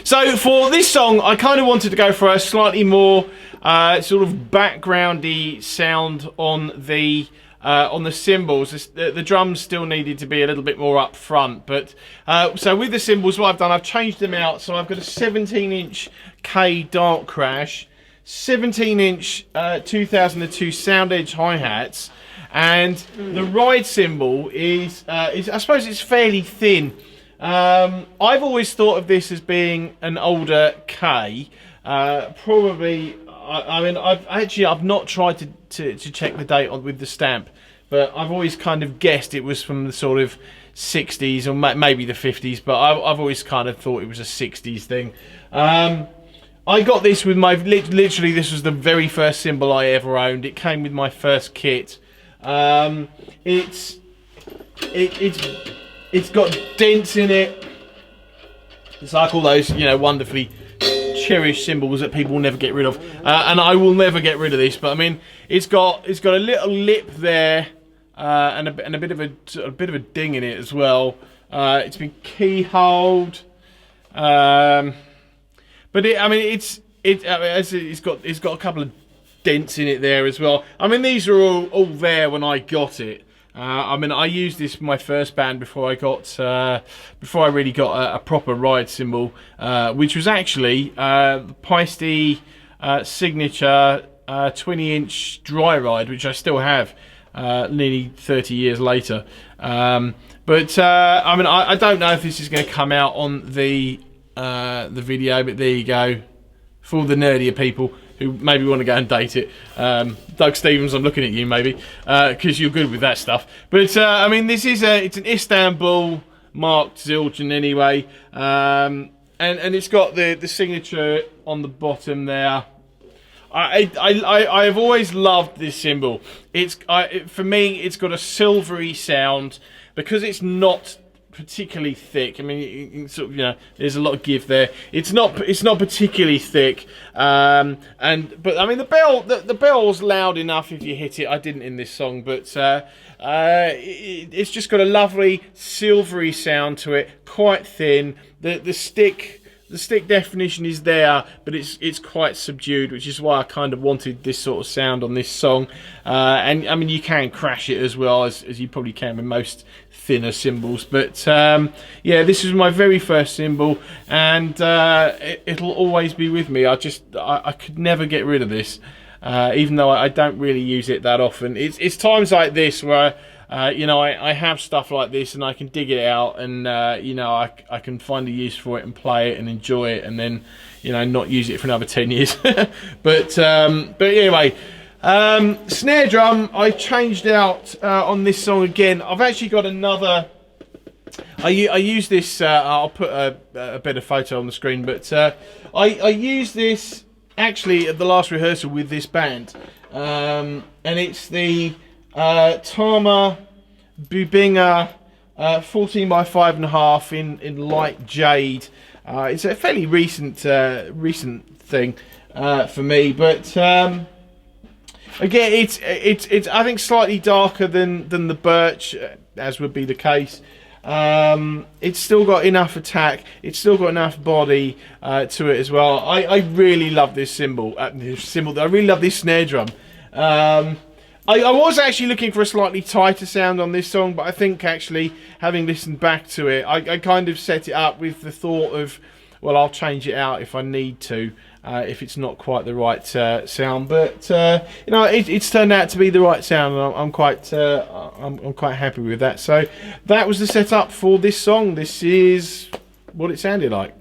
So for this song, I kind of wanted to go for a slightly more sort of backgroundy sound on the cymbals. The drums still needed to be a little bit more up front, but so with the cymbals, what I've done, I've changed them out. So I've got a 17-inch K Dark Crash, 17-inch 2002 Sound Edge hi-hats, and the ride cymbal is I suppose it's fairly thin. I've always thought of this as being an older K. Probably, I mean, I've not tried to check the date with the stamp, but I've always kind of guessed it was from the sort of 60s or maybe the 50s, but I've always kind of thought it was a 60s thing. I got this with my, literally this was the very first cymbal I ever owned. It came with my first kit. It's got dents in it. It's like all those, you know, wonderfully cherished cymbals that people will never get rid of, and I will never get rid of this. But I mean, it's got a little lip there, and a bit of a ding in it as well. It's been keyholed, but it's got a couple of dents in it there as well. I mean, these are all there when I got it. I mean, I used this for my first band before I really got a proper ride cymbal, which was actually Paiste signature 20-inch dry ride, which I still have nearly 30 years later. I mean, I don't know if this is going to come out on the video, but there you go. For all the nerdier people who maybe want to go and date it. Doug Stevens, I'm looking at you maybe, because you're good with that stuff. But I mean, this is it's an Istanbul marked Zildjian anyway, and it's got the signature on the bottom there. I have always loved this cymbal. For me, it's got a silvery sound because it's not particularly thick. I mean, you sort of, you know, there's a lot of give there. It's not particularly thick, but I mean, the bell's loud enough if you hit it. I didn't in this song, but it's just got a lovely silvery sound to it, quite thin. The stick definition is there, but it's quite subdued, which is why I kind of wanted this sort of sound on this song. And I mean, you can crash it as well as you probably can with most thinner cymbals. But yeah, this is my very first cymbal, and it'll always be with me. I could never get rid of this, even though I don't really use it that often. It's times like this where you know, I have stuff like this and I can dig it out, and you know, I can find a use for it and play it and enjoy it, and then, you know, not use it for another 10 years. but anyway, snare drum I changed out on this song again. I've actually got another. I use this. I'll put a better photo on the screen, but I used this actually at the last rehearsal with this band, and it's the Tama Bubinga 14 by 5.5 in light jade. It's a fairly recent thing for me, but again, it's I think slightly darker than the birch, as would be the case. It's still got enough attack. It's still got enough body to it as well. I really love this cymbal. I really love this snare drum. I was actually looking for a slightly tighter sound on this song, but I think actually, having listened back to it, I kind of set it up with the thought of, well, I'll change it out if I need to, if it's not quite the right sound. But you know, it's turned out to be the right sound, and I'm quite happy with that. So that was the setup for this song. This is what it sounded like.